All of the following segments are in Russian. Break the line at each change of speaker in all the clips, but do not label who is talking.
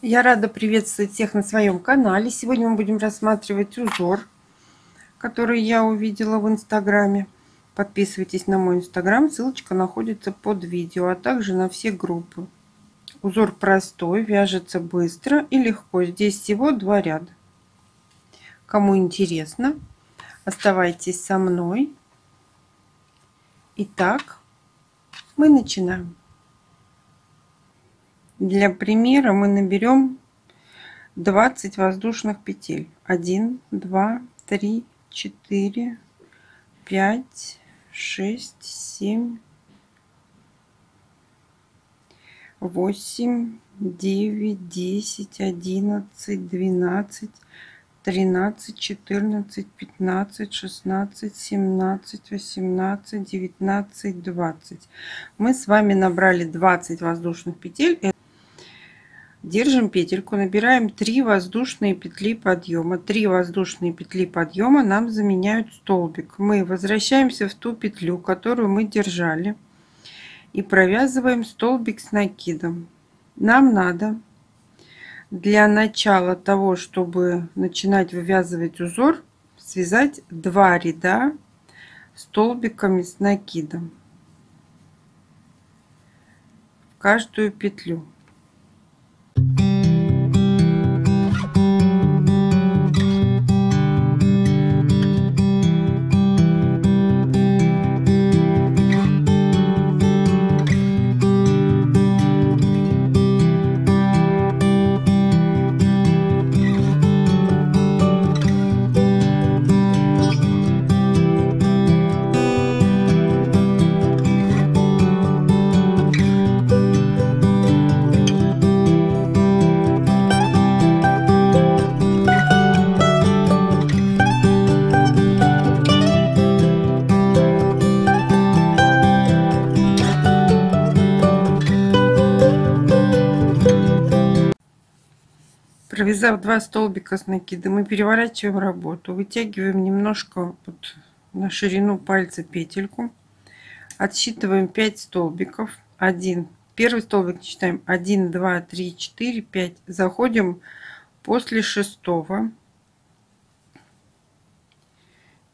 Я рада приветствовать всех на своем канале. Сегодня мы будем рассматривать узор, который я увидела в Инстаграме. Подписывайтесь на мой Инстаграм, ссылочка находится под видео, а также на все группы. Узор простой, вяжется быстро и легко. Здесь всего 2 ряда. Кому интересно, оставайтесь со мной. Итак, мы начинаем. Для примера мы наберем 20 воздушных петель. 1, 2, 3, 4, 5, 6, 7, 8, 9, 10, 11, 12, 13, 14, 15, 16, 17, 18, 19, 20. Мы с вами набрали 20 воздушных петель. Держим петельку, набираем 3 воздушные петли подъема. 3 воздушные петли подъема нам заменяют столбик. Мы возвращаемся в ту петлю, которую мы держали, и провязываем столбик с накидом. Нам надо для начала того, чтобы начинать вывязывать узор, связать 2 ряда столбиками с накидом в каждую петлю. Провязав 2 столбика с накидом, мы переворачиваем работу, вытягиваем немножко вот на ширину пальца петельку, отсчитываем 5 столбиков. Первый столбик считаем 1, 2, 3, 4, 5. Заходим после 6-го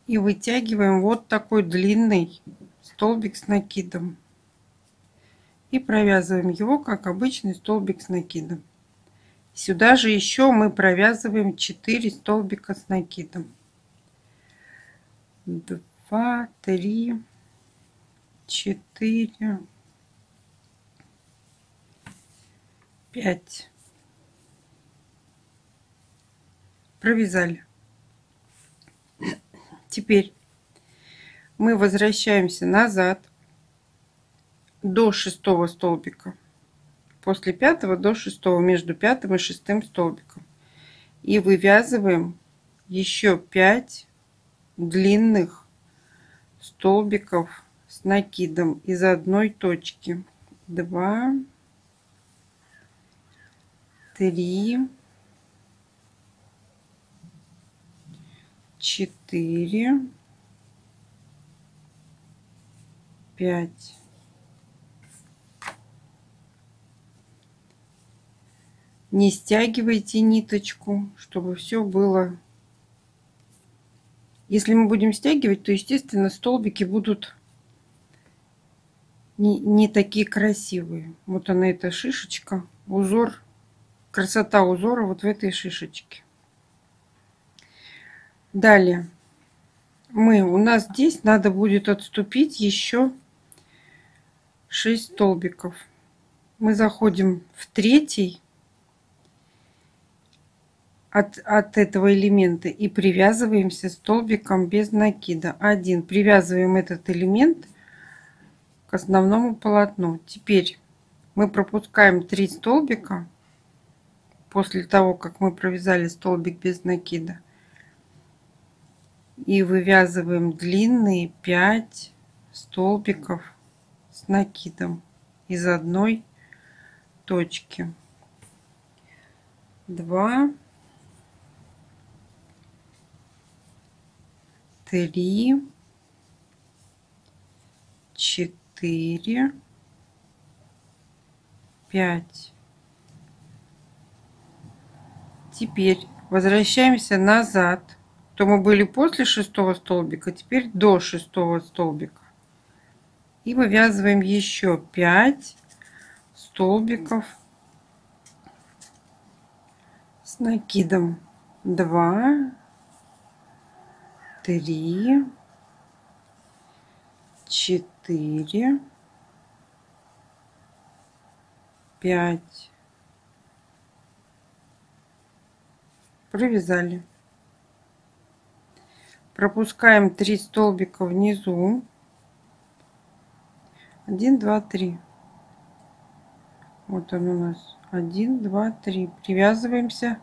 и вытягиваем вот такой длинный столбик с накидом и провязываем его как обычный столбик с накидом. Сюда же еще мы провязываем 4 столбика с накидом. 2, 3, 4, 5. Провязали. Теперь мы возвращаемся назад до 6-го столбика. После 5-го до 6-го, между 5-м и 6-м столбиком. И вывязываем еще 5 длинных столбиков с накидом из одной точки. 2, 3, 4, 5. Не стягивайте ниточку, чтобы все было. Если мы будем стягивать, то, естественно, столбики будут не такие красивые. Вот она, эта шишечка, узор, красота узора вот в этой шишечке. Далее у нас здесь надо будет отступить еще 6 столбиков. Мы заходим в 3-й от этого элемента и привязываемся столбиком без накида. 1. Привязываем этот элемент к основному полотну. Теперь мы пропускаем 3 столбика после того, как мы провязали столбик без накида, и вывязываем длинные 5 столбиков с накидом из одной точки. 2, 3, 4, 5. Теперь возвращаемся назад. То мы были после 6-го столбика, теперь до 6-го столбика. И вывязываем еще 5 столбиков с накидом. 2, 3, 4, 5. Провязали. Пропускаем 3 столбика внизу. 1, 2, 3. Вот он у нас. 1, 2, 3. Привязываемся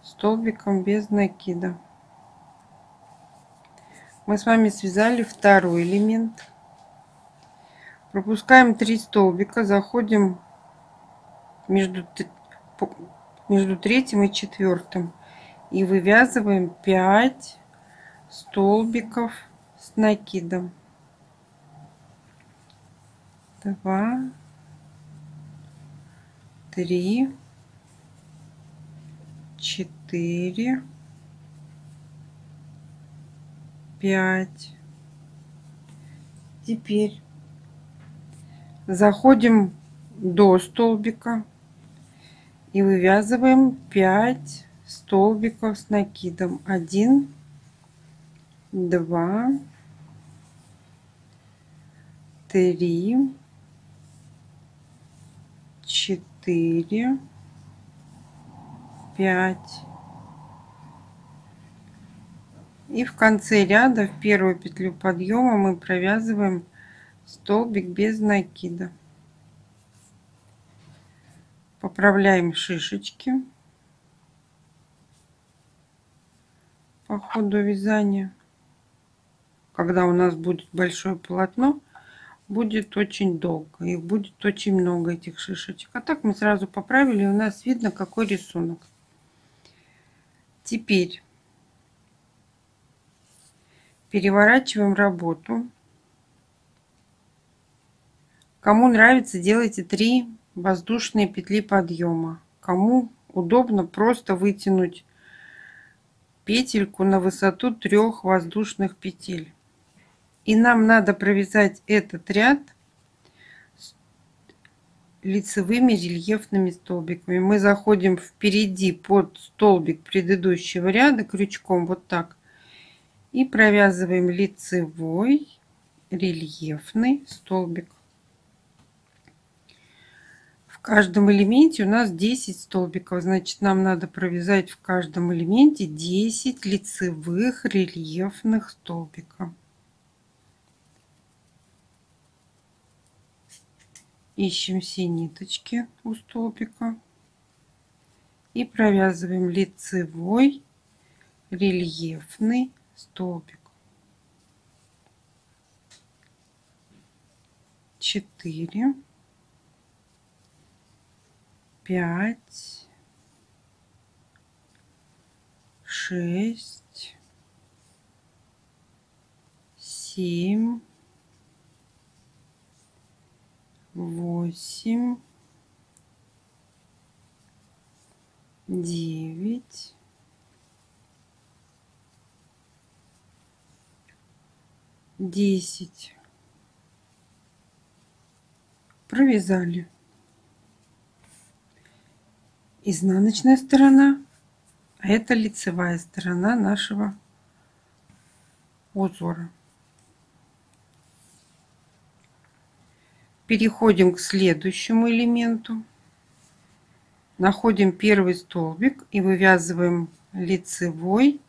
столбиком без накида. Мы с вами связали второй элемент. Пропускаем 3 столбика, заходим между третьим и четвертым и вывязываем 5 столбиков с накидом. 2, 3, 4, 5. Теперь заходим до столбика и вывязываем 5 столбиков с накидом. 1, 2, 3, 4, 5. И в конце ряда в первую петлю подъема мы провязываем столбик без накида. Поправляем шишечки по ходу вязания. Когда у нас будет большое полотно, будет очень долго. Их будет очень много, этих шишечек. А так мы сразу поправили, и у нас видно, какой рисунок. Теперь переворачиваем работу. Кому нравится, делайте 3 воздушные петли подъема. Кому удобно, просто вытянуть петельку на высоту 3 воздушных петель. И нам надо провязать этот ряд с лицевыми рельефными столбиками. Мы заходим впереди под столбик предыдущего ряда крючком вот так и провязываем лицевой рельефный столбик. В каждом элементе у нас 10 столбиков, значит, нам надо провязать в каждом элементе 10 лицевых рельефных столбиков. Ищем все ниточки у столбика и провязываем лицевой рельефный столбик. 4, 5, 6, 7, 8, 9, 10. Провязали. Изнаночная сторона, а это лицевая сторона нашего узора. Переходим к следующему элементу. Находим первый столбик и вывязываем лицевой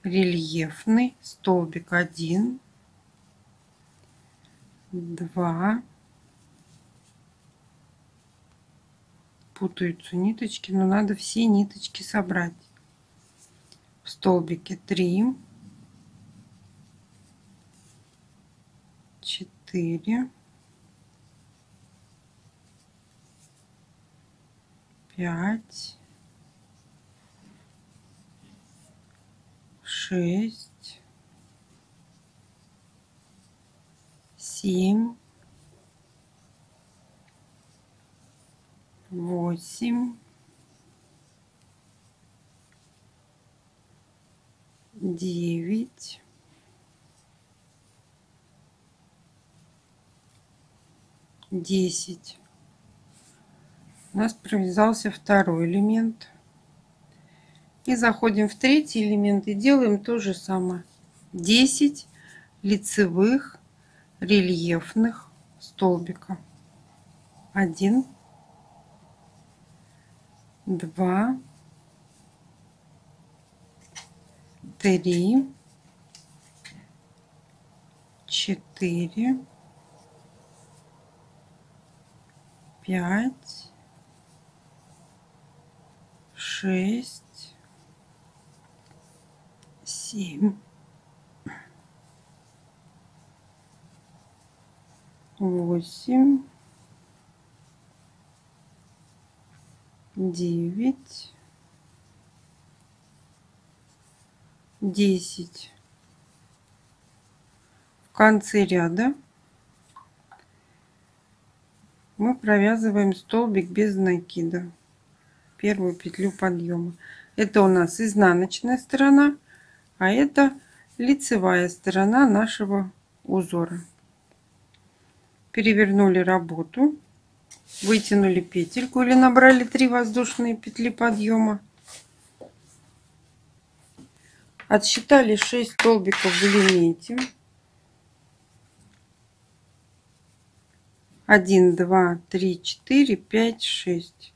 рельефный столбик. 1, 2. Путаются ниточки, но надо все ниточки собрать. В столбике 3, 4, 5, 6, 7, 8, 9, 10. У нас провязался второй элемент. И заходим в третий элемент и делаем то же самое. 10 лицевых рельефных столбика. 1, 2, 3, 4, 5, 6, 7, 8, 9, 10. В конце ряда мы провязываем столбик без накида, первую петлю подъема. Это у нас изнаночная сторона, а это лицевая сторона нашего узора. Перевернули работу, вытянули петельку или набрали 3 воздушные петли подъема, отсчитали 6 столбиков в элементе. 1, 2, 3, 4, 5, 6.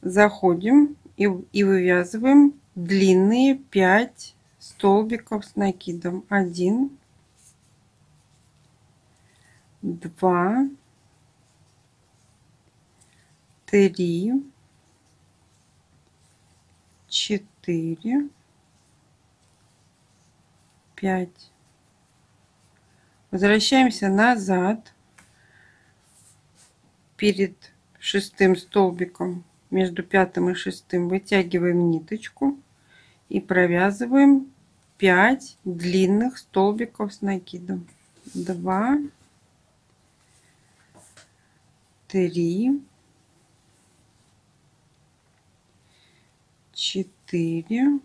Заходим и вывязываем длинные 5 столбиков с накидом. 1, 2, 3, 4, 5. Возвращаемся назад. Перед шестым столбиком, между пятым и шестым, вытягиваем ниточку и провязываем 5 длинных столбиков с накидом. 2, 3, 4,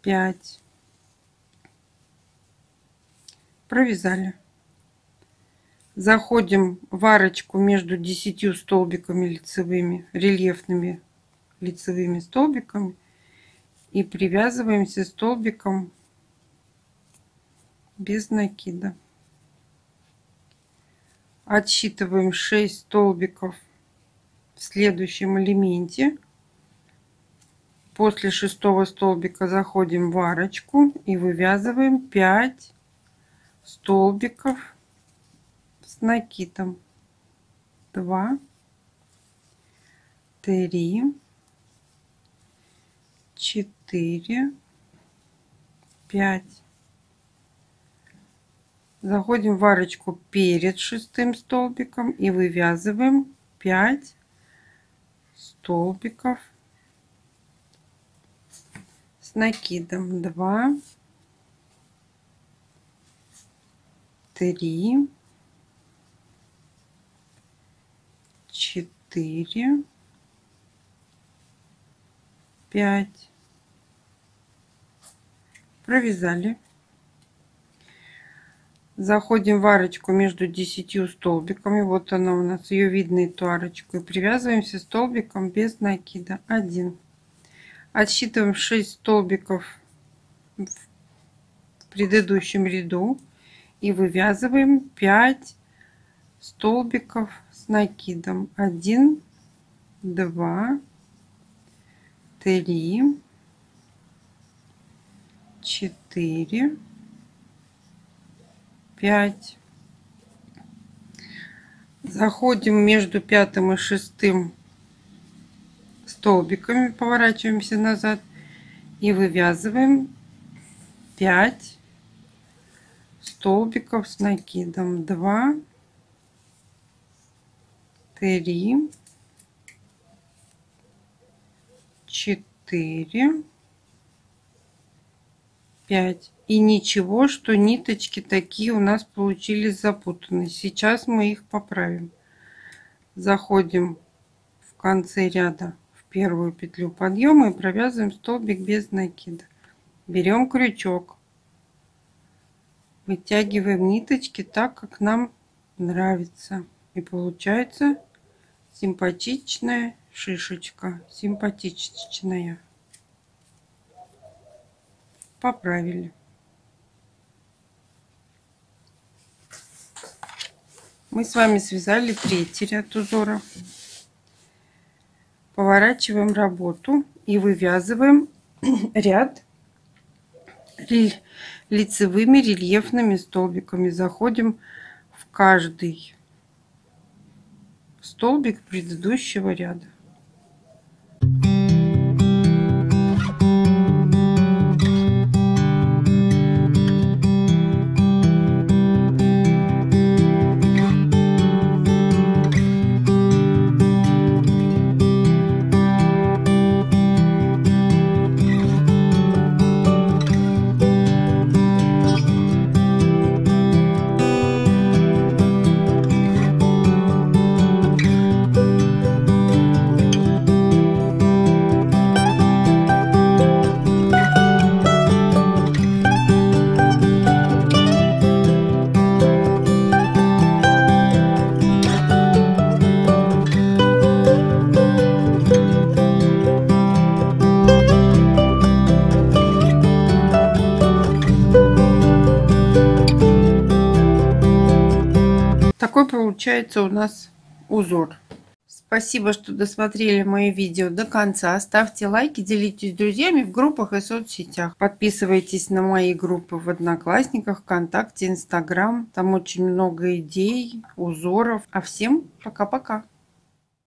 5. Провязали. Заходим в арочку между 10 столбиками лицевыми, рельефными лицевыми столбиками и привязываемся столбиком без накида. Отсчитываем 6 столбиков в следующем элементе. После 6-го столбика заходим в арочку и вывязываем 5 столбиков с накидом. 2, 3, 4, 5. Заходим в арочку перед 6-м столбиком и вывязываем 5 столбиков с накидом. 2, 3, 4, 5. Провязали. Заходим в арочку между 10 столбиками. Вот она у нас, ее видно, эту арочку. И привязываемся столбиком без накида. 1. Отсчитываем 6 столбиков в предыдущем ряду и вывязываем 5 столбиков с накидом. 1, 2, 3, 4, 5. Заходим между 5-м и 6-м столбиками, поворачиваемся назад и вывязываем 5 столбиков с накидом. 2, 3, 4, 5. И ничего, что ниточки такие у нас получились запутанные. Сейчас мы их поправим. Заходим в конце ряда в первую петлю подъема и провязываем столбик без накида. Берем крючок, вытягиваем ниточки так, как нам нравится. И получается симпатичная шишечка. Симпатичная. Поправили. Мы с вами связали третий ряд узора. Поворачиваем работу и вывязываем ряд лицевыми рельефными столбиками. Заходим в каждый столбик предыдущего ряда. Такой получается у нас узор. Спасибо, что досмотрели мои видео до конца. Ставьте лайки, делитесь с друзьями в группах и соцсетях. Подписывайтесь на мои группы в Одноклассниках, ВКонтакте, Инстаграм. Там очень много идей, узоров. А всем пока-пока.